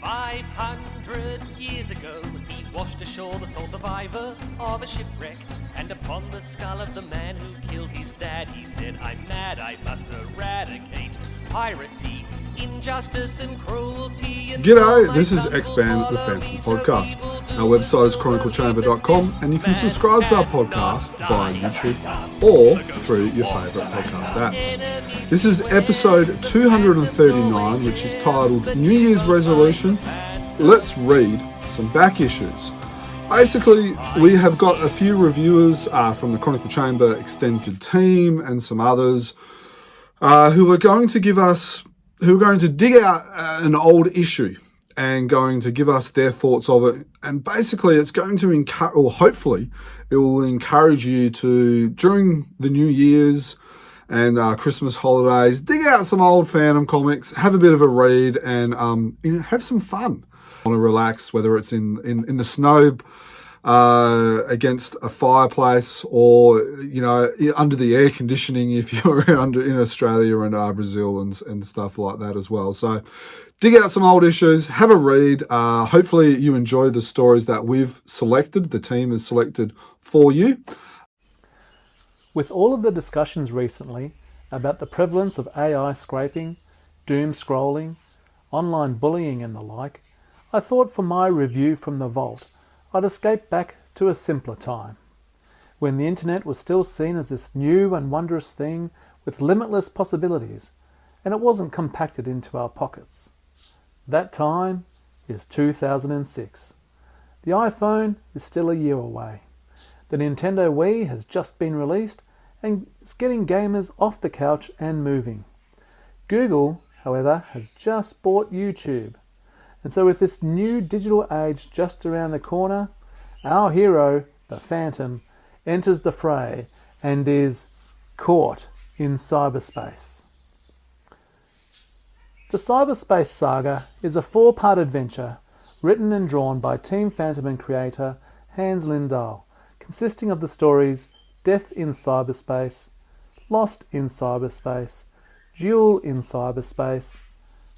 500 years ago, he washed ashore the sole survivor of a shipwreck. And upon the skull of the man who killed his dad, he said, "I'm mad, I must eradicate piracy, injustice and cruelty." And G'day, this is Expand the Phantom podcast. Our website is chroniclechamber.com and you can subscribe to our podcast via YouTube or through your favourite podcast apps. This is episode 239, which is titled New Year's Resolution. Let's read some back issues. Basically, we have got a few reviewers from the Chronicle Chamber extended team and some others who are going to dig out an old issue and going to give us their thoughts of it. And basically, it's going to encourage, or hopefully, it will encourage you to, during the New Year's and Christmas holidays, dig out some old Phantom comics, have a bit of a read, and have some fun. Want to relax, whether it's in the snow against a fireplace, or under the air conditioning if you're in Australia and Brazil and stuff like that as well. So dig out some old issues, have a read. Hopefully you enjoy the stories that we've selected, the team has selected for you. With all of the discussions recently about the prevalence of AI scraping, doom scrolling, online bullying and the like, I thought for my review from the vault, I'd escape back to a simpler time, when the internet was still seen as this new and wondrous thing with limitless possibilities, and it wasn't compacted into our pockets. That time is 2006. The iPhone is still a year away. The Nintendo Wii has just been released and it's getting gamers off the couch and moving. Google, however, has just bought YouTube. And so with this new digital age just around the corner, our hero, the Phantom, enters the fray and is caught in cyberspace. The Cyberspace Saga is a 4-part adventure written and drawn by Team Fantomen creator Hans Lindahl, consisting of the stories Death in Cyberspace, Lost in Cyberspace, Duel in Cyberspace,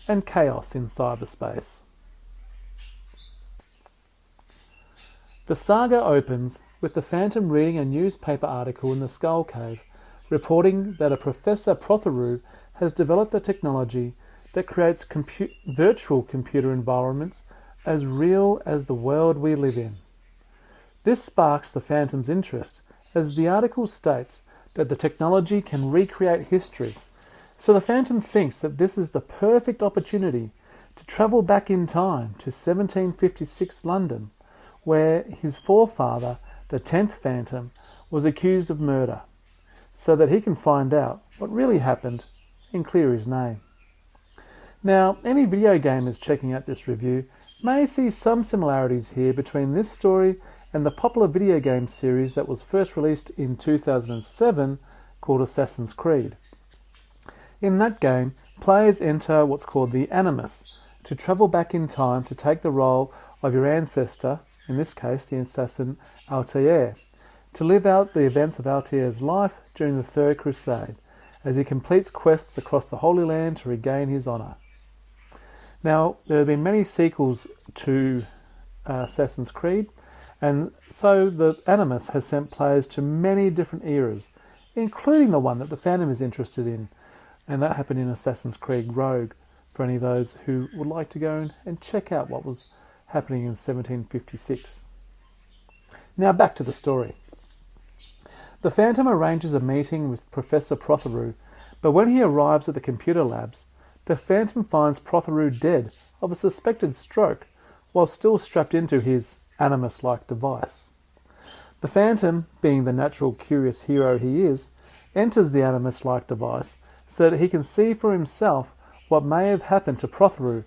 and Chaos in Cyberspace. The saga opens with the Phantom reading a newspaper article in the Skull Cave reporting that a Professor Protheroe has developed a technology that creates virtual computer environments as real as the world we live in. This sparks the Phantom's interest, as the article states that the technology can recreate history. So the Phantom thinks that this is the perfect opportunity to travel back in time to 1756 London, where his forefather, the 10th Phantom, was accused of murder, so that he can find out what really happened and clear his name. Now, any video gamers checking out this review may see some similarities here between this story and the popular video game series that was first released in 2007 called Assassin's Creed. In that game, players enter what's called the Animus to travel back in time to take the role of your ancestor, in this case the assassin Altair, to live out the events of Altair's life during the Third Crusade, as he completes quests across the Holy Land to regain his honour. Now, there have been many sequels to Assassin's Creed, and so the Animus has sent players to many different eras, including the one that the Phantom is interested in, and that happened in Assassin's Creed Rogue, for any of those who would like to go and check out what was happening in 1756. Now back to the story. The Phantom arranges a meeting with Professor Protheroe, but when he arrives at the computer labs, the Phantom finds Protheroe dead of a suspected stroke while still strapped into his Animus-like device. The Phantom, being the natural curious hero he is, enters the Animus-like device so that he can see for himself what may have happened to Protheroe,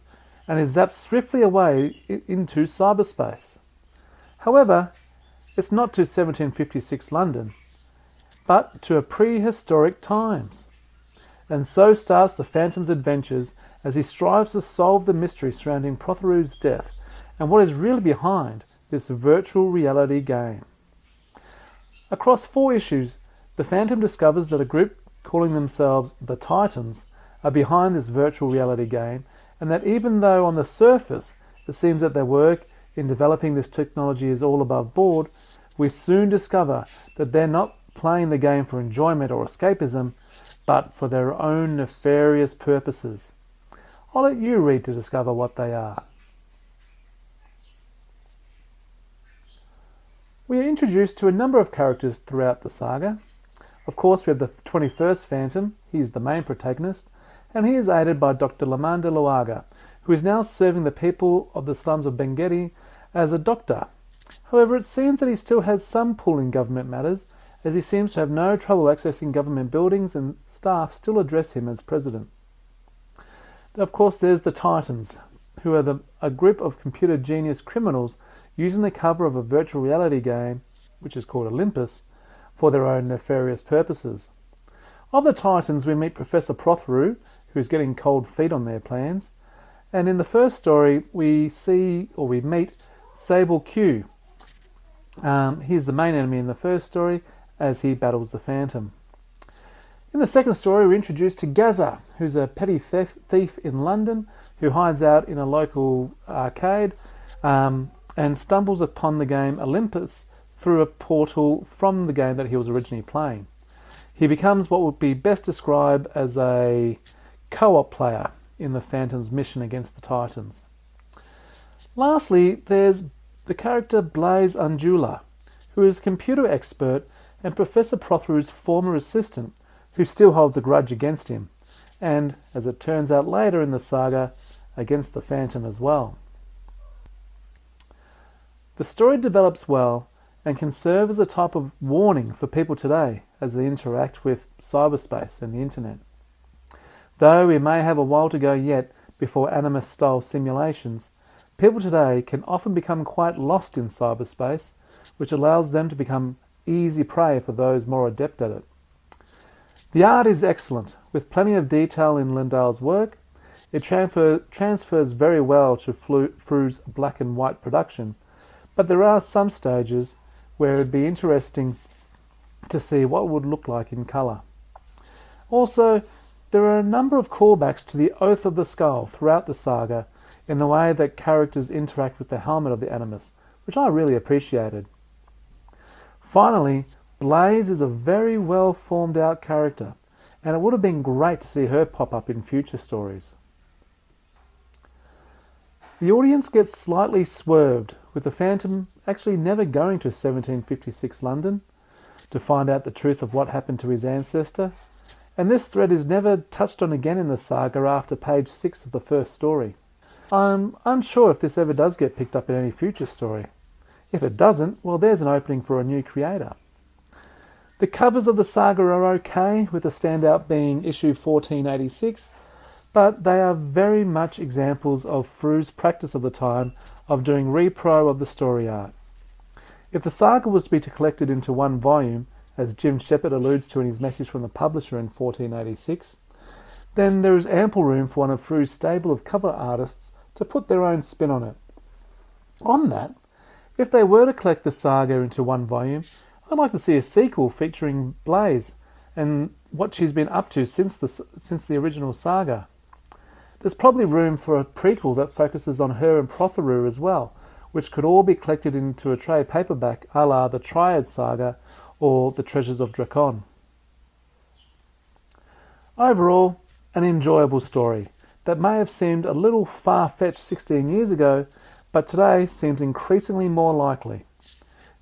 and is zapped swiftly away into cyberspace. However, it's not to 1756 London, but to a prehistoric times. And so starts the Phantom's adventures as he strives to solve the mystery surrounding Protheroe's death and what is really behind this virtual reality game. Across 4 issues, the Phantom discovers that a group calling themselves the Titans are behind this virtual reality game, and that even though on the surface it seems that their work in developing this technology is all above board, we soon discover that they're not playing the game for enjoyment or escapism, but for their own nefarious purposes. I'll let you read to discover what they are. We are introduced to a number of characters throughout the saga. Of course, we have the 21st Phantom. He's the main protagonist, and he is aided by Dr. Laman de Luaga, who is now serving the people of the slums of Bengueti as a doctor. However, it seems that he still has some pull in government matters, as he seems to have no trouble accessing government buildings, and staff still address him as president. Of course, there's the Titans, who are a group of computer genius criminals using the cover of a virtual reality game, which is called Olympus, for their own nefarious purposes. Of the Titans, we meet Professor Prothero, who is getting cold feet on their plans, and in the first story we meet Sable Q. He's the main enemy in the first story as he battles the Phantom. In the second story, we're introduced to Gaza, who's a petty thief in London who hides out in a local arcade and stumbles upon the game Olympus through a portal from the game that he was originally playing. He becomes what would be best described as a co-op player in the Phantom's mission against the Titans. Lastly, there's the character Blaise Undula, who is a computer expert and Professor Prothero's former assistant, who still holds a grudge against him, and, as it turns out later in the saga, against the Phantom as well. The story develops well and can serve as a type of warning for people today as they interact with cyberspace and the internet. Though we may have a while to go yet before Animus-style simulations, people today can often become quite lost in cyberspace, which allows them to become easy prey for those more adept at it. The art is excellent, with plenty of detail in Lindahl's work. It transfers very well to Frew's black and white production, but there are some stages where it would be interesting to see what it would look like in colour. Also, there are a number of callbacks to the Oath of the Skull throughout the saga in the way that characters interact with the helmet of the Animus, which I really appreciated. Finally, Blaise is a very well formed out character, and it would have been great to see her pop up in future stories. The audience gets slightly swerved, with the Phantom actually never going to 1756 London to find out the truth of what happened to his ancestor, and this thread is never touched on again in the saga after page 6 of the first story. I'm unsure if this ever does get picked up in any future story. If it doesn't, well, there's an opening for a new creator. The covers of the saga are okay, with the standout being issue 1486, but they are very much examples of Frew's practice of the time of doing repro of the story art. If the saga was to be collected into one volume, as Jim Shepard alludes to in his message from the publisher in 1486, then there is ample room for one of Frew's stable of cover artists to put their own spin on it. On that, if they were to collect the saga into one volume, I'd like to see a sequel featuring Blaise and what she's been up to since the original saga. There's probably room for a prequel that focuses on her and Prothero as well, which could all be collected into a trade paperback a la the Triad Saga or the Treasures of Drakon. Overall, an enjoyable story that may have seemed a little far-fetched 16 years ago, but today seems increasingly more likely.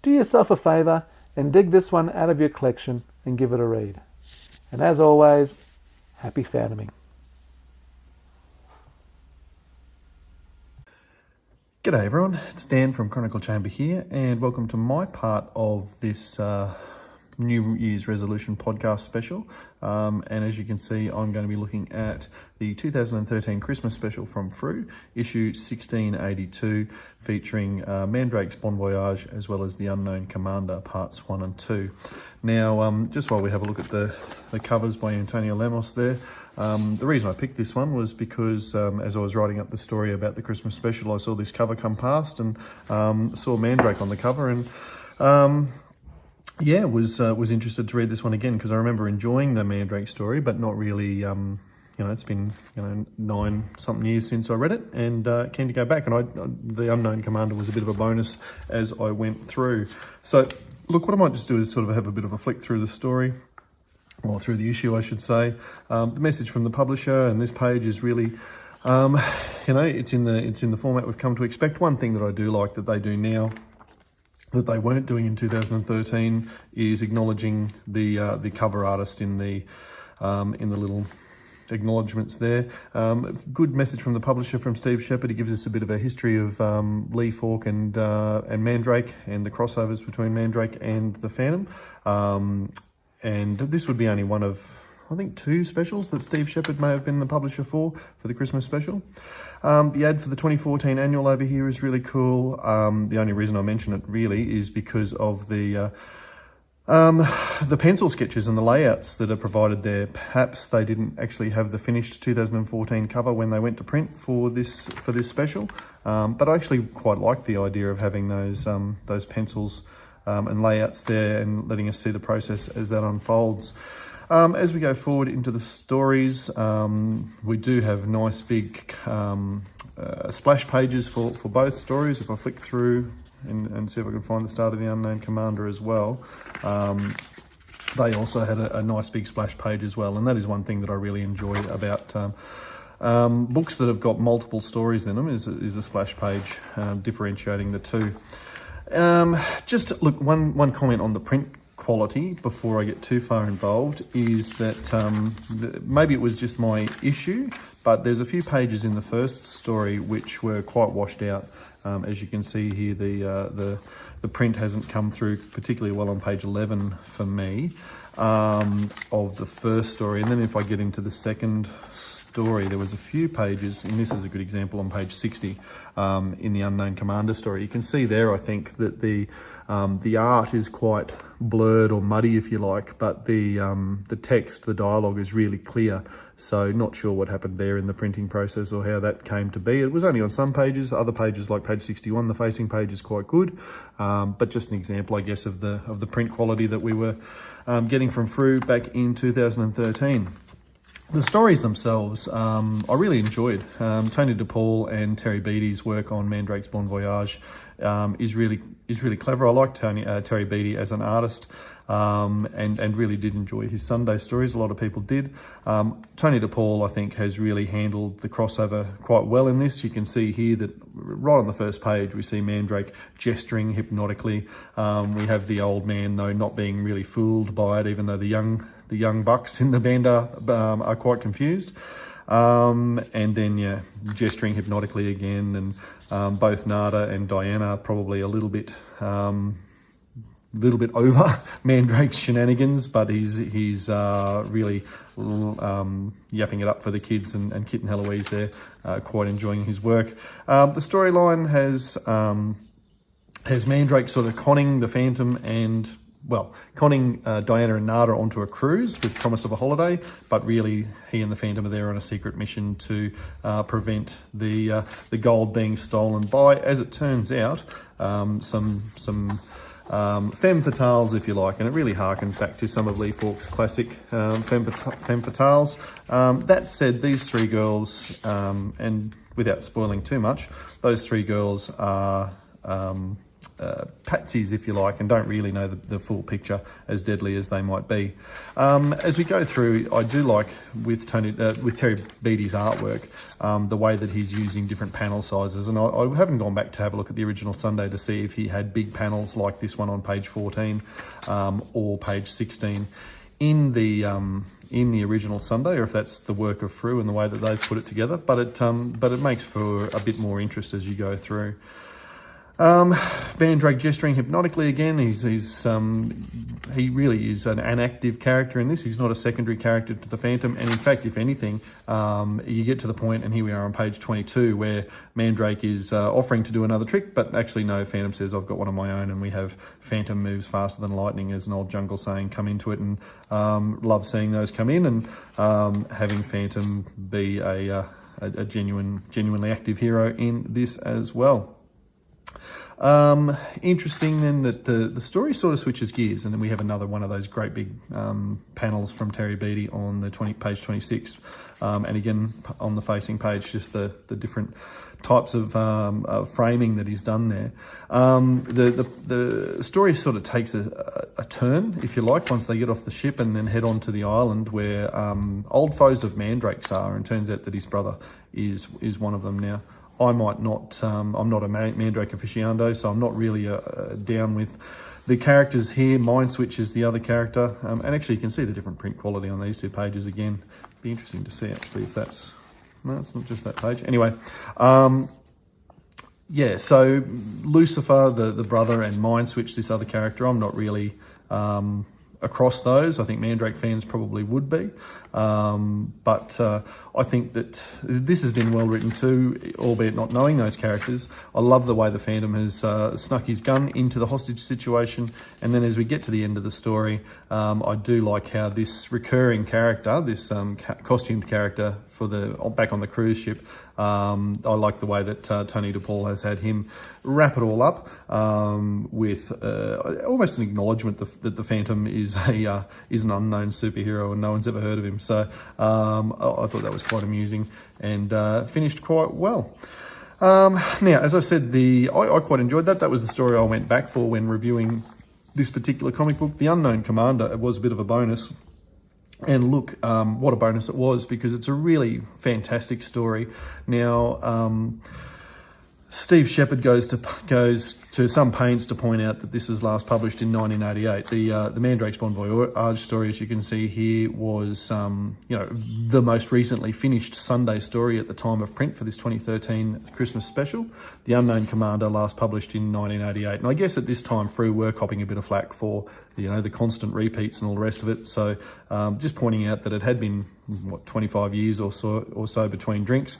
Do yourself a favour and dig this one out of your collection and give it a read. And as always, happy fantoming. G'day everyone, it's Dan from Chronicle Chamber here, and welcome to my part of this New Year's Resolution podcast special. And as you can see, I'm going to be looking at the 2013 Christmas special from Frew, issue 1682, featuring Mandrake's Bon Voyage as well as The Unknown Commander, parts 1 and 2. Now, just while we have a look at the covers by Antonio Lemos there, the reason I picked this one was because as I was writing up the story about the Christmas special, I saw this cover come past and saw Mandrake on the cover, and was interested to read this one again because I remember enjoying the Mandrake story, but not really it's been 9 something years since I read it, and keen to go back. And the Unknown Commander was a bit of a bonus as I went through. So look, what I might just do is sort of have a bit of a flick through the story, or through the issue, I should say. The message from the publisher, and this page is really, it's in the format we've come to expect. One thing that I do like that they do now, that they weren't doing in 2013, is acknowledging the cover artist in the little acknowledgements there. Good message from the publisher, from Steve Shepherd. He gives us a bit of a history of Lee Falk and Mandrake, and the crossovers between Mandrake and the Phantom. And this would be only one of, I think, 2 specials that Steve Shepherd may have been the publisher for the Christmas special. The ad for the 2014 annual over here is really cool. The only reason I mention it really is because of the pencil sketches and the layouts that are provided there. Perhaps they didn't actually have the finished 2014 cover when they went to print for this special, but I actually quite like the idea of having those pencils and layouts there, and letting us see the process as that unfolds. As we go forward into the stories, we do have nice big splash pages for both stories. If I flick through and see if I can find the start of the Unknown Commander as well, they also had a nice big splash page as well, and that is one thing that I really enjoy about books that have got multiple stories in them, is a splash page, differentiating the two. Just look, one comment on the print quality before I get too far involved is that maybe it was just my issue, but there's a few pages in the first story which were quite washed out. As you can see here, the print hasn't come through particularly well on page 11 for me, of the first story. And then if I get into the second story, there was a few pages, and this is a good example on page 60, in the Unknown Commander story. You can see there, I think, that the art is quite blurred or muddy, if you like, but the text, the dialogue is really clear. So not sure what happened there in the printing process or how that came to be. It was only on some pages. Other pages, like page 61, the facing page is quite good, but just an example, I guess, of the print quality that we were getting from Frew back in 2013. The stories themselves, I really enjoyed. Tony DePaul and Terry Beattie's work on Mandrake's Bon Voyage is really clever. I like Terry Beattie as an artist, and really did enjoy his Sunday stories. A lot of people did. Tony DePaul, I think, has really handled the crossover quite well in this. You can see here that right on the first page, we see Mandrake gesturing hypnotically. We have the old man, though, not being really fooled by it, even though the young bucks in the band are quite confused. And then, gesturing hypnotically again, and both Nada and Diana are probably a little bit over Mandrake's shenanigans, but he's really yapping it up for the kids, and Kit and Heloise there quite enjoying his work. The storyline has Mandrake sort of conning the Phantom and, conning Diana and Nada onto a cruise with promise of a holiday, but really he and the Phantom are there on a secret mission to prevent the gold being stolen by, as it turns out, some femme fatales, if you like, and it really harkens back to some of Lee Falk's classic femme fatales. That said, these 3 girls, and without spoiling too much, those 3 girls are patsies, if you like, and don't really know the full picture, as deadly as they might be. As we go through, I do like with Terry Beattie's artwork, the way that he's using different panel sizes, and I haven't gone back to have a look at the original Sunday to see if he had big panels like this one on page 14 or page 16 in the original Sunday, or if that's the work of Frew and the way that they've put it together. But it makes for a bit more interest as you go through. Mandrake gesturing hypnotically again. He really is an active character in this. He's not a secondary character to the Phantom, and in fact, if anything, you get to the point, and here we are on page 22, where Mandrake is offering to do another trick, but actually no, Phantom says, I've got one of my own, and we have Phantom moves faster than lightning, as an old jungle saying, come into it, and love seeing those come in, and having Phantom be a genuinely active hero in this as well. Interesting then that the story sort of switches gears, and then we have another one of those great big panels from Terry Beattie on the page 26, and again on the facing page, just the different types of framing that he's done there. The story sort of takes a turn, if you like, once they get off the ship and then head on to the island where old foes of mandrakes are, and turns out that his brother is one of them. Now, I might not, I'm not a mandrake aficionado, so I'm not really down with the characters here. Mind Switch is the other character, and actually you can see the different print quality on these two pages again. Be interesting to see actually if that's, no, it's not just that page. Anyway, yeah, so Lucifer, the brother, and Mind Switch, this other character, I'm not really across those. I think Mandrake fans probably would be. But I think that this has been well written too, albeit not knowing those characters. I love the way the Phantom has snuck his gun into the hostage situation. And then as we get to the end of the story, I do like how this recurring character, this costumed character for back on the cruise ship, I like the way that Tony DePaul has had him wrap it all up with almost an acknowledgement that the Phantom is an unknown superhero and no one's ever heard of him. So I thought that was quite amusing and finished quite well. Now, as I said, I quite enjoyed that. That was the story I went back for when reviewing this particular comic book. The Unknown Commander, it was a bit of a bonus. And look, what a bonus it was, because it's a really fantastic story. Now, Steve Shepherd goes to some pains to point out that this was last published in 1988. The Mandrake's Bon Voyage story, as you can see here, was the most recently finished Sunday story at the time of print for this 2013 Christmas special. The Unknown Commander, last published in 1988, and I guess at this time Frew were copping a bit of flack for the constant repeats and all the rest of it. So just pointing out that it had been 25 years or so between drinks.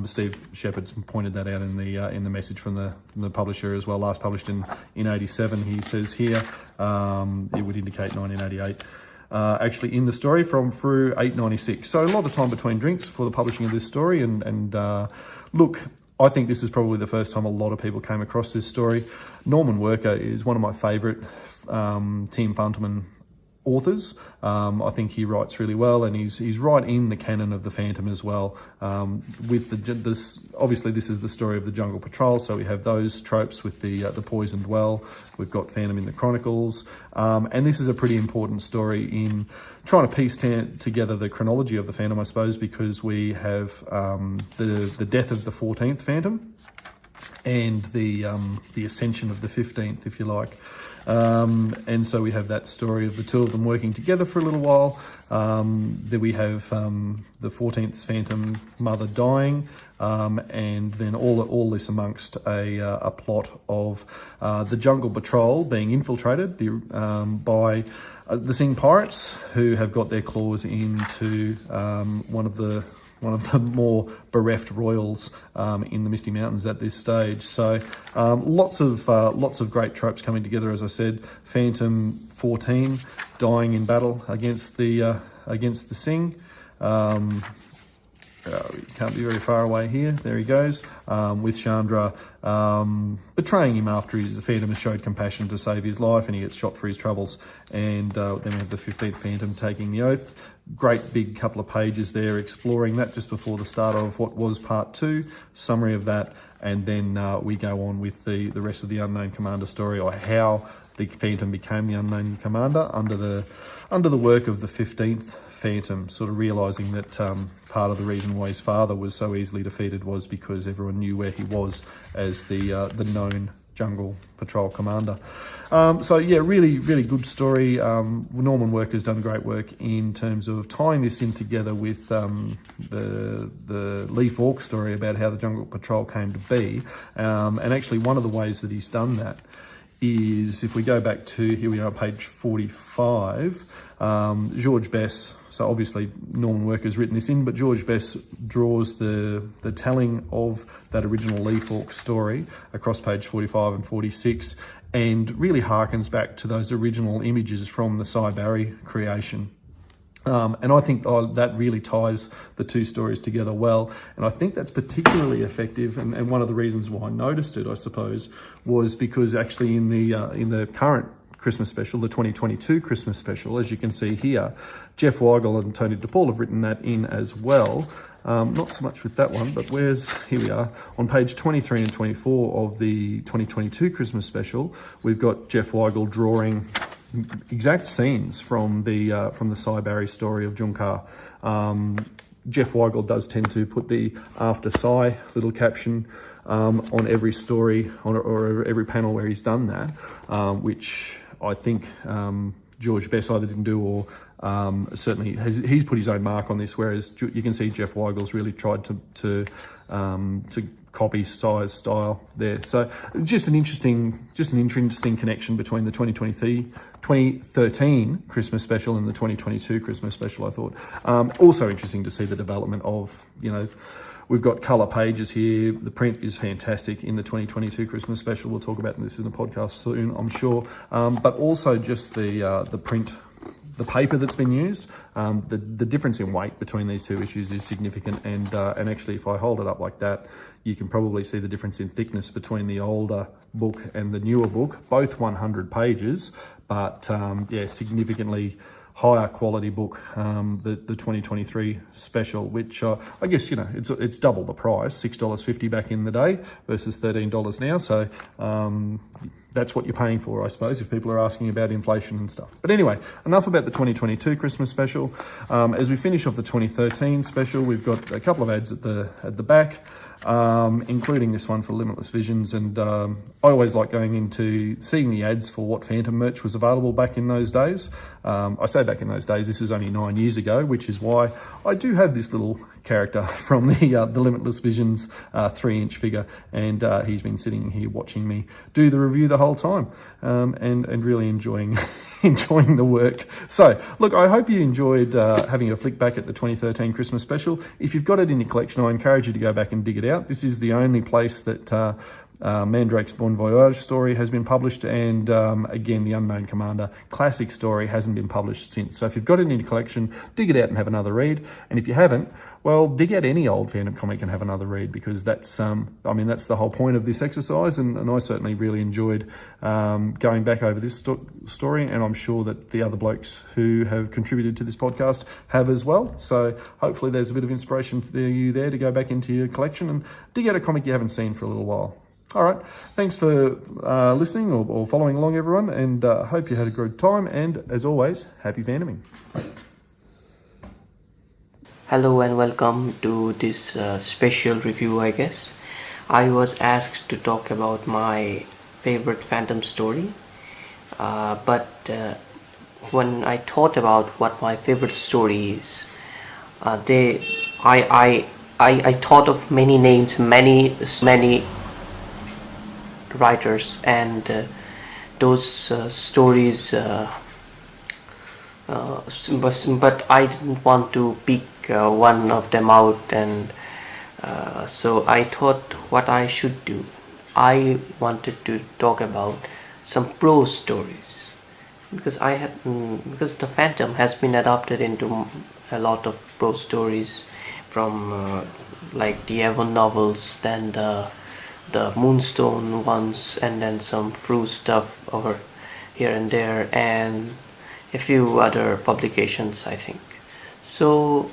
Steve Shepherd's pointed that out in the message from the publisher as well. Last published in 87, he says here, it would indicate 1988. Actually in the story from Frew 896. So a lot of time between drinks for the publishing of this story. And look, I think this is probably the first time a lot of people came across this story. Norman Worker is one of my favourite Team Fantomen authors. I think he writes really well, and he's right in the canon of the Phantom as well. Obviously this is the story of the Jungle Patrol, so we have those tropes with the poisoned well. We've got Phantom in the Chronicles, and this is a pretty important story in trying to piece together the chronology of the Phantom, I suppose, because we have the death of the 14th Phantom and the ascension of the 15th, if you like. And so we have that story of the two of them working together for a little while. Then we have the 14th Phantom mother dying, and then all this amongst a plot of the Jungle Patrol being infiltrated by the Sing Pirates, who have got their claws into one of the more bereft royals in the Misty Mountains at this stage. So lots of great tropes coming together. As I said, Phantom 14 dying in battle against the Sing. He can't be very far away here. There he goes, with Chandra betraying him after the Phantom has showed compassion to save his life, and he gets shot for his troubles. And then we have the 15th Phantom taking the oath. Great big couple of pages there exploring that just before the start of what was part 2, summary of that, and then we go on with the rest of the Unknown Commander story, or how the Phantom became the Unknown Commander under the work of the 15th Phantom, sort of realising that part of the reason why his father was so easily defeated was because everyone knew where he was as the known Jungle Patrol commander. So yeah, really, really good story. Norman Worker's done great work in terms of tying this in together with the Lee Falk story about how the Jungle Patrol came to be. And actually one of the ways that he's done that is, if we go back to, here we are, page 45, George Bess, so obviously Norman Worker's written this in, but George Bess draws the telling of that original Lee Falk story across page 45 and 46, and really harkens back to those original images from the Cy Barry creation. And I think that really ties the two stories together well. And I think that's particularly effective. And one of the reasons why I noticed it, I suppose, was because actually in the current Christmas special, the 2022 Christmas special, as you can see here, Jeff Weigel and Tony DePaul have written that in as well. Not so much with that one, but here we are, on page 23 and 24 of the 2022 Christmas special, we've got Jeff Weigel drawing exact scenes from the Seuj Abir story of Junkar. Jeff Weigel does tend to put the after Seuj little caption on every story or every panel where he's done that, which I think George Bess either didn't do or certainly he's put his own mark on this, whereas you can see Jeff Weigel's really tried to copy Seuj's style there. So just an interesting connection between the 2013 Christmas special and the 2022 Christmas special, I thought. Also interesting to see the development of, we've got colour pages here. The print is fantastic in the 2022 Christmas special. We'll talk about this in the podcast soon, I'm sure. But also just the print, the paper that's been used. The difference in weight between these two issues is significant. And actually, if I hold it up like that, you can probably see the difference in thickness between the older book and the newer book, both 100 pages, but significantly higher quality book, the 2023 special, which I guess, it's double the price, $6.50 back in the day versus $13 now. So that's what you're paying for, I suppose, if people are asking about inflation and stuff. But anyway, enough about the 2022 Christmas special. As we finish off the 2013 special, we've got a couple of ads at the back. Including this one for Limitless Visions, and I always like going into seeing the ads for what Phantom merch was available back in those days. I say back in those days, this is only 9 years ago, which is why I do have this little character from the Limitless Visions 3-inch figure, and he's been sitting here watching me do the review the whole time, and really enjoying the work. So look, I hope you enjoyed having a flick back at the 2013 Christmas special. If you've got it in your collection, I encourage you to go back and dig it out. This is the only place that Mandrake's Bon Voyage story has been published, and again, the Unknown Commander classic story hasn't been published since. So if you've got it in your collection, dig it out and have another read. And if you haven't, well, dig out any old Phantom comic and have another read, because that's that's the whole point of this exercise, and I certainly really enjoyed going back over this story, and I'm sure that the other blokes who have contributed to this podcast have as well. So hopefully there's a bit of inspiration for you there to go back into your collection and dig out a comic you haven't seen for a little while. All right, thanks for listening or following along, everyone, and hope you had a good time, and as always, happy Fantoming. Hello and welcome to this special review, I guess. I was asked to talk about my favorite Phantom story, but when I thought about what my favorite story is, I thought of many names, many writers, and those stories, but I didn't want to pick one of them out, and so I thought what I should do. I wanted to talk about some prose stories, because because the Phantom has been adapted into a lot of prose stories from like the Avon novels, then the Moonstone ones, and then some Frew stuff over here and there, and a few other publications, I think. So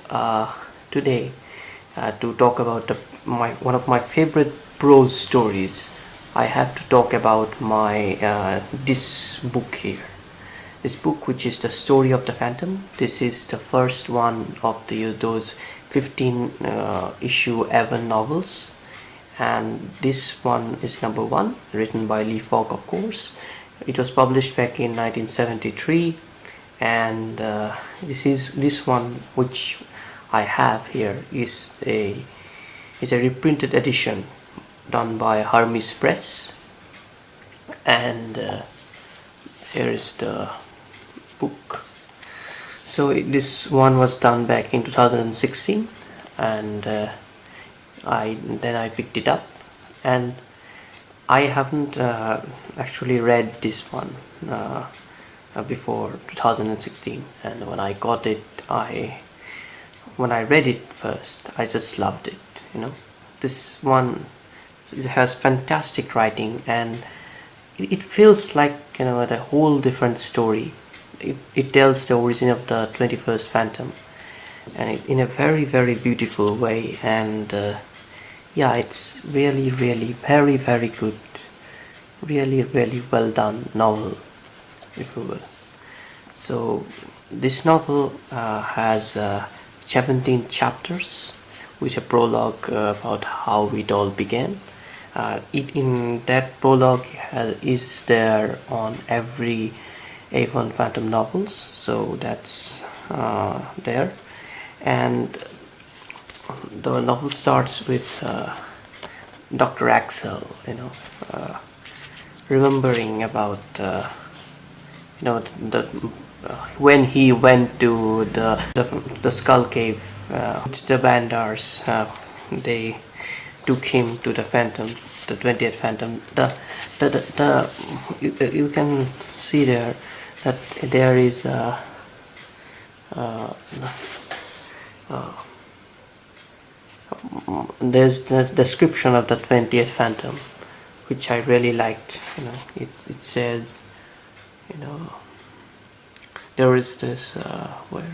today, to talk about one of my favorite prose stories, I have to talk about my this book here. This book, which is the Story of the Phantom. This is the first one of those 15 issue Avon novels. And this one is number 1, written by Falk, of course. It was published back in 1973, and this one which I have here is a reprinted edition done by Hermes Press, and here is the book. So this one was done back in 2016, and I picked it up, and I haven't actually read this one. before 2016, and when I got it, when I read it first, I just loved it. This one, it has fantastic writing, and it feels like a whole different story. It tells the origin of the 21st Phantom, and in a very, very beautiful way. And it's really, really very, very good, really, really well done novel, if you will. So this novel has 17 chapters with a prologue about how it all began. In that prologue is there on every Avon Phantom novels, so that's there. And the novel starts with Dr. Axel, remembering about when he went to the Skull Cave, the Bandars, they took him to the Phantom, the 20th Phantom. You can see there that there is there's the description of the 20th Phantom, which I really liked. It says, there is this where is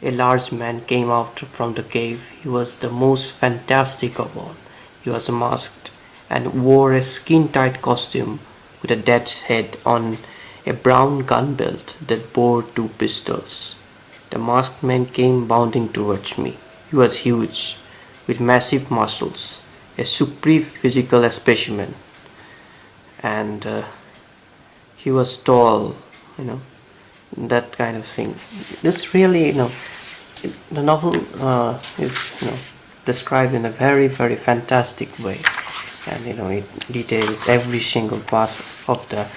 it? A large man came out from the cave. He was the most fantastic of all. He was masked and wore a skin-tight costume with a death's head on a brown gun belt that bore 2 pistols. The masked man came bounding towards me. He was huge, with massive muscles, a supreme physical specimen, and he was tall, that kind of thing. This really, the novel is, described in a very, very fantastic way, and it details every single part of the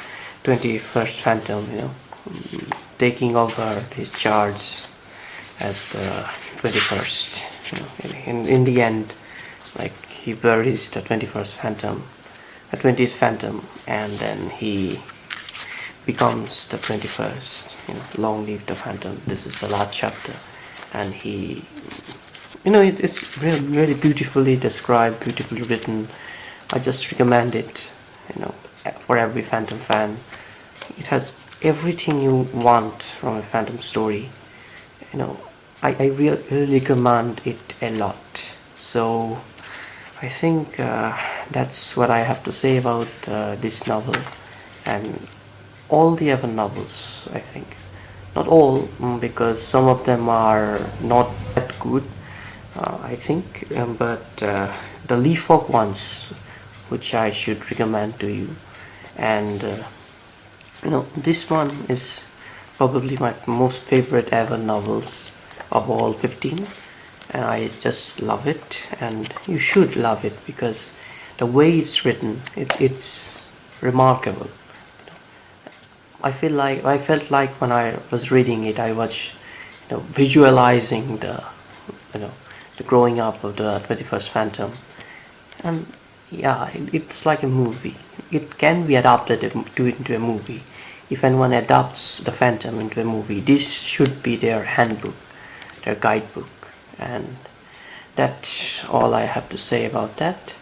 21st Phantom, taking over his charge as the 21st. In the end, he buries the 21st Phantom, the 20th Phantom, and then he becomes the 21st. Long live the Phantom. This is the last chapter, and he, it's really, really beautifully described, beautifully written. I just recommend it, for every Phantom fan. It has everything you want from a Phantom story. I really recommend it a lot. So I think that's what I have to say about this novel and all the other novels. I think not all, because some of them are not that good, I think, but the Lee Falk ones, which I should recommend to you. And this one is probably my most favorite ever novels of all 15, and I just love it, and you should love it because the way it's written, it's remarkable. I felt like when I was reading it, I was visualizing the growing up of the 21st Phantom, and it's like a movie. It can be adapted into a movie. If anyone adapts the Phantom into a movie, this should be their handbook, their guidebook. And that's all I have to say about that.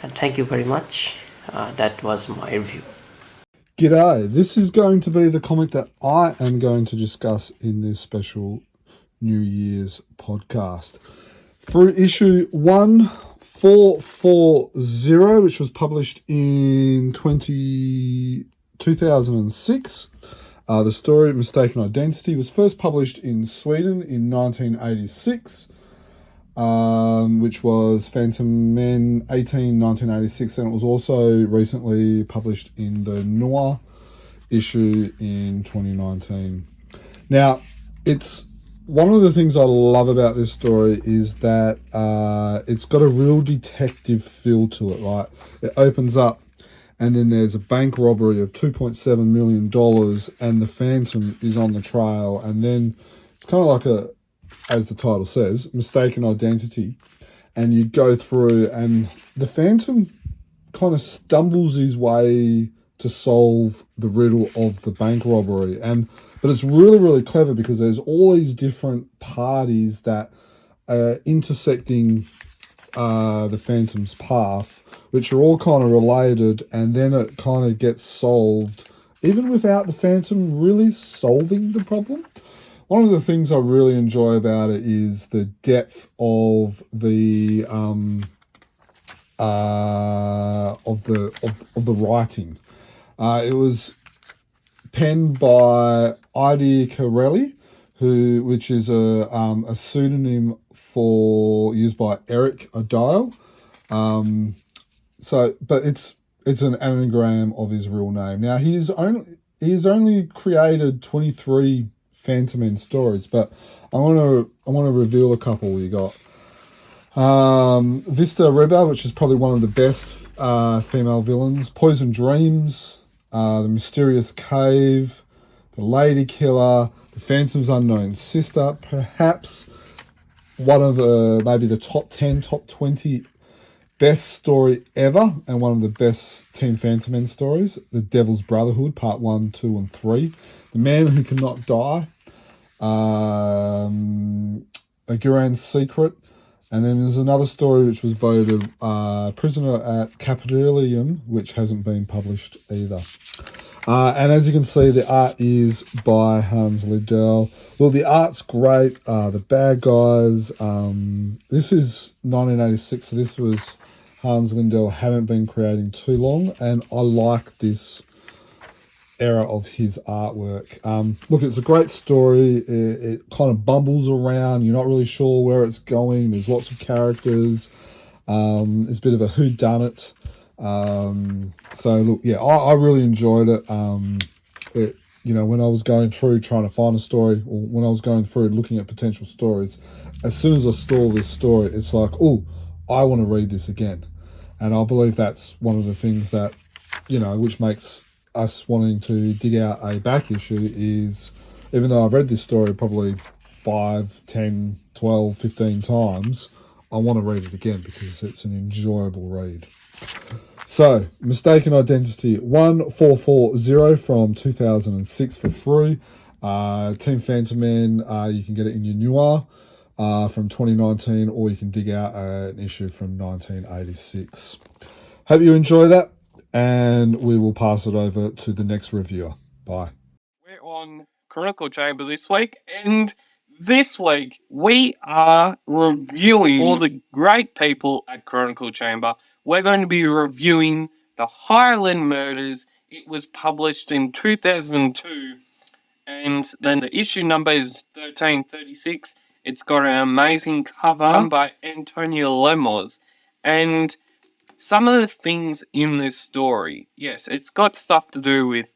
And thank you very much. That was my review. G'day. This is going to be the comic that I am going to discuss in this special New Year's podcast. Through issue 1440, which was published in 2006. The story Mistaken Identity was first published in Sweden in 1986, which was Fantomen 1986, and it was also recently published in the Noir issue in 2019. Now, it's one of the things I love about this story is that it's got a real detective feel to it, right? It opens up and then there's a bank robbery of $2.7 million and the Phantom is on the trail, and then it's kind of like as the title says, Mistaken Identity, and you go through and the Phantom kind of stumbles his way to solve the riddle of the bank robbery. But it's really, really clever because there's all these different parties that are intersecting the Phantom's path, which are all kind of related, and then it kind of gets solved, even without the Phantom really solving the problem. One of the things I really enjoy about it is the depth of the writing. It was penned by Kharelli, which is a pseudonym used by Eric O'Dyle. But it's an anagram of his real name. Now he's only created 23 Fantomen stories, but I want to reveal a couple. You got Vista Reba, which is probably one of the best female villains. Poison Dreams, The Mysterious Cave, The Lady Killer, The Phantom's Unknown Sister, perhaps one of maybe the top 10, top 20 best story ever, and one of the best Team Fantomen stories, The Devil's Brotherhood, Part 1, 2, and 3. The Man Who Cannot Die, A Guran's Secret, and then there's another story which was voted Prisoner at Capitolium, which hasn't been published either. And as you can see, the art is by Hans Lindahl. Well, the art's great. The bad guys. This is 1986, so this was Hans Lindahl hadn't been creating too long, and I like this era of his artwork. Look, it's a great story. It kind of bumbles around. You're not really sure where it's going. There's lots of characters. It's a bit of a whodunit. So look, yeah, I really enjoyed it. When I was going through trying to find a story, or when I was going through looking at potential stories, as soon as I saw this story, it's like, oh, I want to read this again. And I believe that's one of the things that, which makes us wanting to dig out a back issue is, even though I've read this story probably 5, 10, 12, 15 times, I want to read it again because it's an enjoyable read. So, Mistaken Identity 1440 from 2006 for Frew. Team Fantomen, you can get it in your Noir from 2019, or you can dig out an issue from 1986. Hope you enjoy that, and we will pass it over to the next reviewer. Bye. We're on Chronicle Chamber this week, and this week we are reviewing all the great people at Chronicle Chamber. We're going to be reviewing the Highland Murders. It was published in 2002, and then the issue number is 1336. It's got an amazing cover by Antonio Lemos, and some of the things in this story, yes, it's got stuff to do with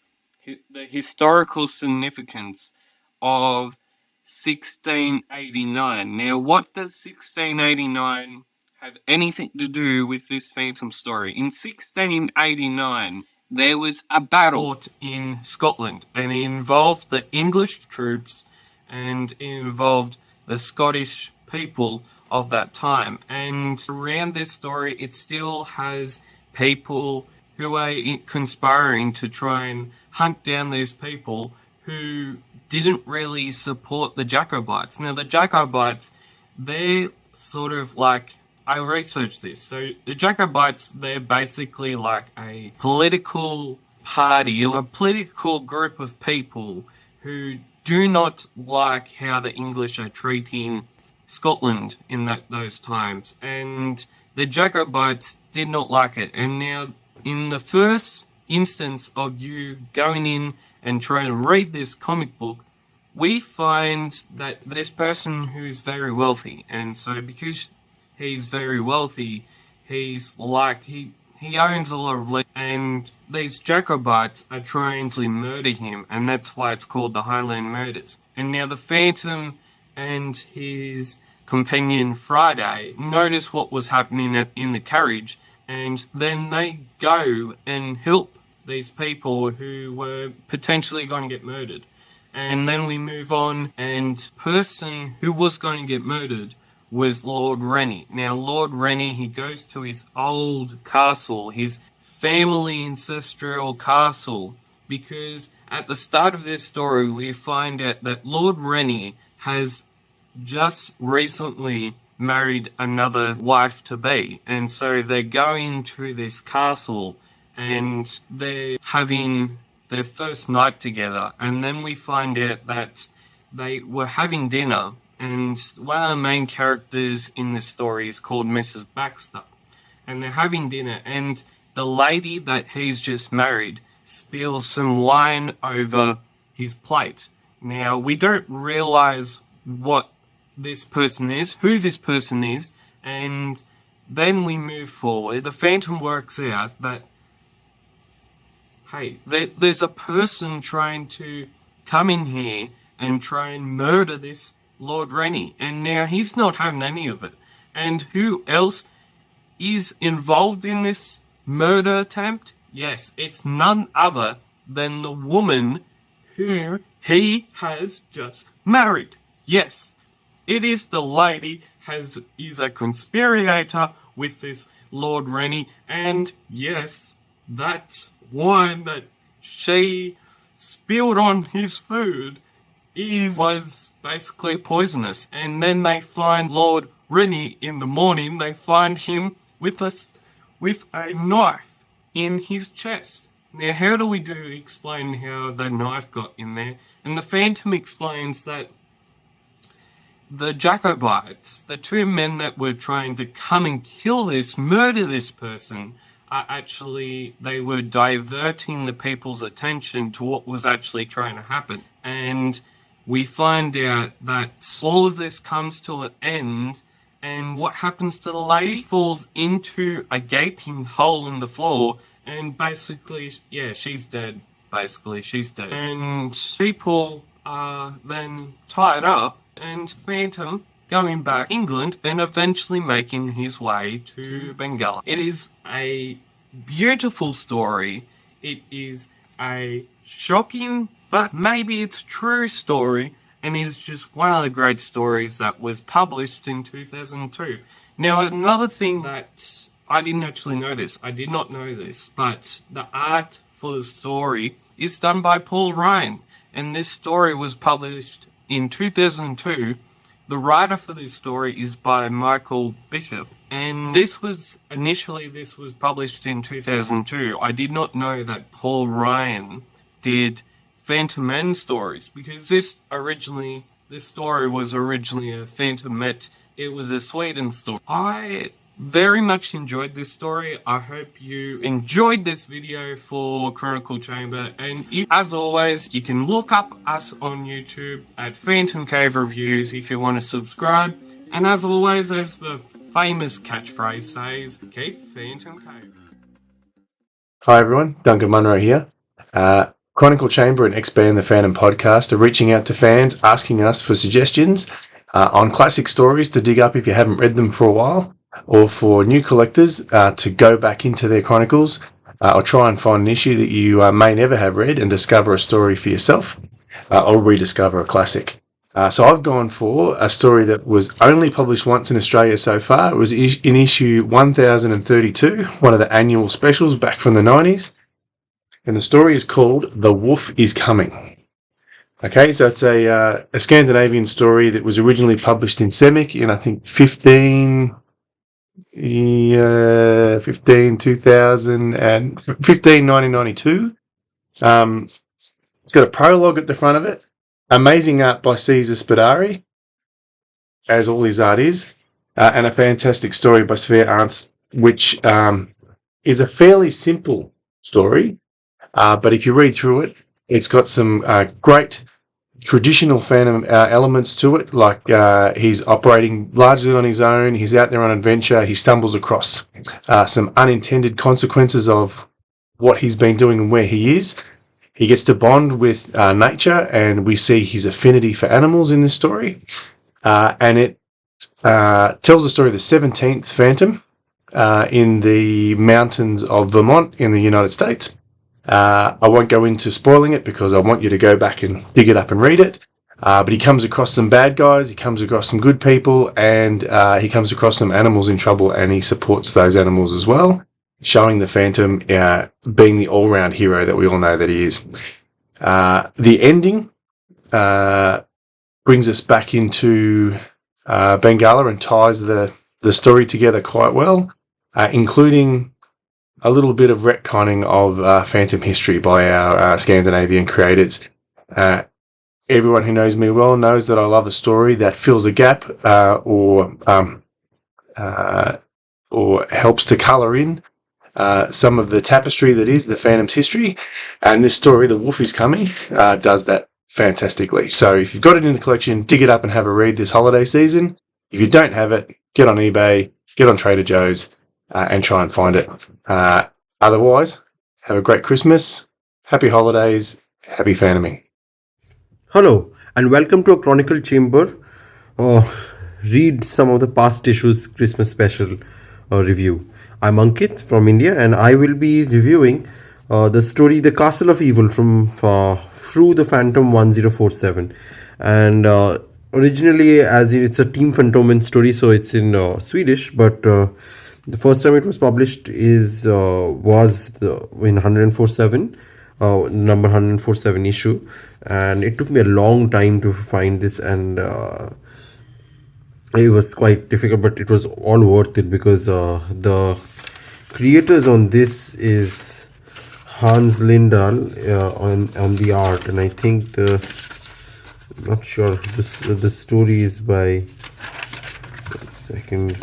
the historical significance of 1689. Now, what does 1689 have anything to do with this Phantom story? In 1689, there was a battle fought in Scotland, and it involved the English troops, and it involved the Scottish people of that time. And around this story, it still has people who are conspiring to try and hunt down these people who didn't really support the Jacobites. Now, the Jacobites, they're sort of like, I researched this. So the Jacobites, they're basically like a political party, or a political group of people who do not like how the English are treating Scotland in those times. And the Jacobites did not like it. And now, in the first instance of you going in and trying to read this comic book, we find that this person who's very wealthy, and so because he's very wealthy, he's like, he owns a lot of land, and these Jacobites are trying to murder him, and that's why it's called the Highland Murders. And now the Phantom and his companion Friday notice what was happening in the carriage, and then they go and help these people who were potentially going to get murdered. And then we move on, and person who was going to get murdered was Lord Rennie. Now, Lord Rennie, he goes to his old castle, his family ancestral castle, because at the start of this story we find out that Lord Rennie has just recently married another wife-to-be, and so they're going to this castle and they're having their first night together, and then we find out that they were having dinner, and one of the main characters in this story is called Mrs. Baxter, and they're having dinner, and the lady that he's just married spills some wine over his plate. Now, we don't realise what this person is, who this person is, and then we move forward. The Phantom works out that, hey, there's a person trying to come in here and try and murder this Lord Rennie, and now he's not having any of it. And who else is involved in this murder attempt? Yes, it's none other than the woman who he has just married. Yes, it is the lady is a conspirator with this Lord Rennie, and yes, that wine that she spilled on his food was basically poisonous. And then they find Lord Rennie in the morning. They find him with a knife in his chest. Now, how do we explain how the knife got in there? And the Phantom explains that the Jacobites, the two men that were trying to come and murder this person, are actually, they were diverting the people's attention to what was actually trying to happen. And we find out that all of this comes to an end, and what happens to the lady? Falls into a gaping hole in the floor, and basically, yeah, she's dead. Basically, she's dead. And people are then tied up, and Phantom going back to England and eventually making his way to Bengal. It is a beautiful story. It is a shocking, but maybe it's true story, and it's just one of the great stories that was published in 2002. Now, another thing that I didn't actually know this, I did not know this, but the art for the story is done by Paul Ryan, and this story was published in 2002. The writer for this story is by Michael Bishop, and this was published in 2002. I did not know that Paul Ryan did Fantomen stories, because this story was originally a Fantomet. It was a Sweden story. I very much enjoyed this story. I hope you enjoyed this video for Chronicle Chamber, and as always, you can look up us on YouTube at Phantom Cave Reviews if you want to subscribe, and as always, as the famous catchphrase says, keep Phantom Cave. Hi everyone, Duncan Munro here. Chronicle Chamber and Expand the Phantom podcast are reaching out to fans, asking us for suggestions on classic stories to dig up if you haven't read them for a while, or for new collectors to go back into their chronicles, or try and find an issue that you may never have read and discover a story for yourself, or rediscover a classic. So I've gone for a story that was only published once in Australia so far. It was in issue 1032, one of the annual specials back from the 90s. And the story is called The Wolf is Coming. Okay, so it's a Scandinavian story that was originally published in Semic in, I think, 1992. It's got a prologue at the front of it. Amazing art by Caesar Spadari, as all his art is, and a fantastic story by Sverre Arnst, which is a fairly simple story, but if you read through it, it's got some great traditional Phantom elements to it, like he's operating largely on his own, he's out there on adventure, he stumbles across some unintended consequences of what he's been doing and where he is. He gets to bond with nature, and we see his affinity for animals in this story. And it tells the story of the 17th Phantom in the mountains of Vermont in the United States. I won't go into spoiling it because I want you to go back and dig it up and read it. But he comes across some bad guys, he comes across some good people, and he comes across some animals in trouble, and he supports those animals as well. showing the Phantom being the all-round hero that we all know that he is. The ending brings us back into Bengala and ties the story together quite well, including a little bit of retconning of Phantom history by our Scandinavian creators. Everyone who knows me well knows that I love a story that fills a gap or helps to colour in some of the tapestry that is the Phantom's history. And this story, The Wolf is Coming, does that fantastically. So if you've got it in the collection, dig it up and have a read this holiday season. If you don't have it, get on eBay, get on Trader Joe's, and try and find it. Otherwise, have a great Christmas, happy holidays, happy Fantoming. Hello, and welcome to a Chronicle Chamber. Read some of the past issues Christmas special review. I'm Ankit from India, and I will be reviewing the story The Castle of Evil from Frew the Phantom 1047. And originally, as it's a Team Fantomen story, so it's in Swedish, but the first time it was published was in 147, number 147 issue, and it took me a long time to find this, and it was quite difficult, but it was all worth it because the creators on this is Hans Lindahl on the art, and I think I'm not sure the story is by 1 second.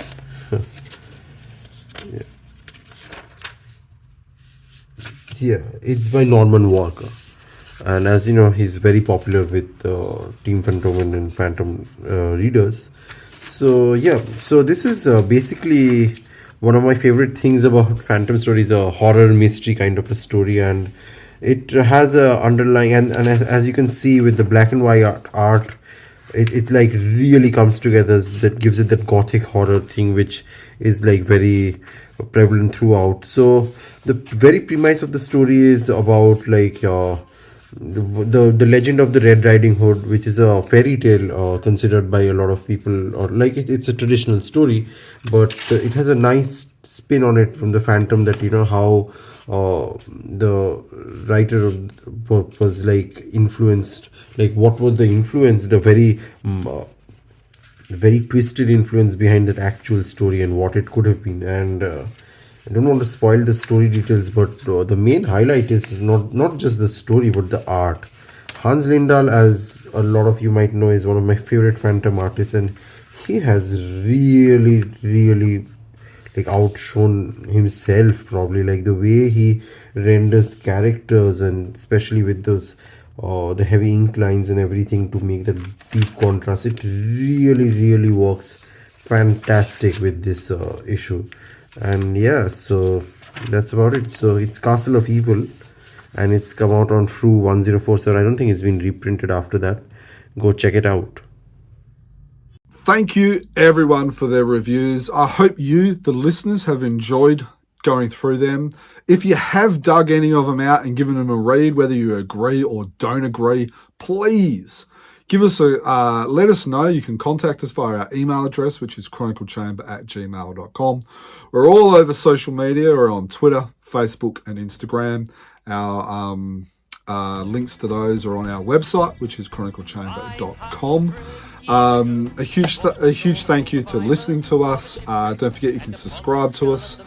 Yeah, it's by Norman Walker, and as you know, he's very popular with Team Fantomen and Phantom readers. So yeah, so this is basically one of my favorite things about Phantom stories, a horror mystery kind of a story, and it has a underlying and as you can see with the black and white art, it like really comes together. That gives it that gothic horror thing, which is like very prevalent throughout. So the very premise of the story is about like the legend of the Red Riding Hood, which is a fairy tale considered by a lot of people, or like it's a traditional story, but it has a nice spin on it from the Phantom, that you know how the writer was like influenced, like what was the influence, the very twisted influence behind that actual story and what it could have been. And I don't want to spoil the story details, but the main highlight is not just the story but the art. Hans Lindahl, as a lot of you might know, is one of my favorite Phantom artists, and he has really like outshone himself, probably, like the way he renders characters, and especially with those the heavy ink lines and everything to make that deep contrast. It really works fantastic with this issue. And yeah, so that's about it. So it's Castle of Evil, and it's come out on Frew 1047. I don't think it's been reprinted after that. Go check it out. Thank you everyone for their reviews. I hope you, the listeners, have enjoyed going through them. If you have dug any of them out and given them a read, whether you agree or don't agree, please give us let us know. You can contact us via our email address, which is chroniclechamber@gmail.com. We're all over social media. We're on Twitter, Facebook, and Instagram. Our links to those are on our website, which is chroniclechamber.com. A huge thank you to listening to us. Don't forget you can subscribe to us.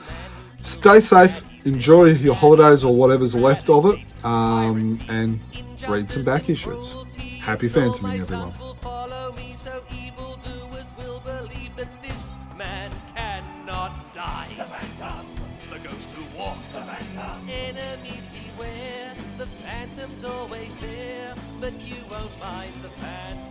Stay safe, enjoy your holidays or whatever's left of it, and read some back issues. Happy Fantoming, everyone. Follow me, so evildoers will believe that this man cannot die. The Phantom, the ghost who walks. The Phantom, enemies beware. The Phantom's always there, but you won't mind the Phantom.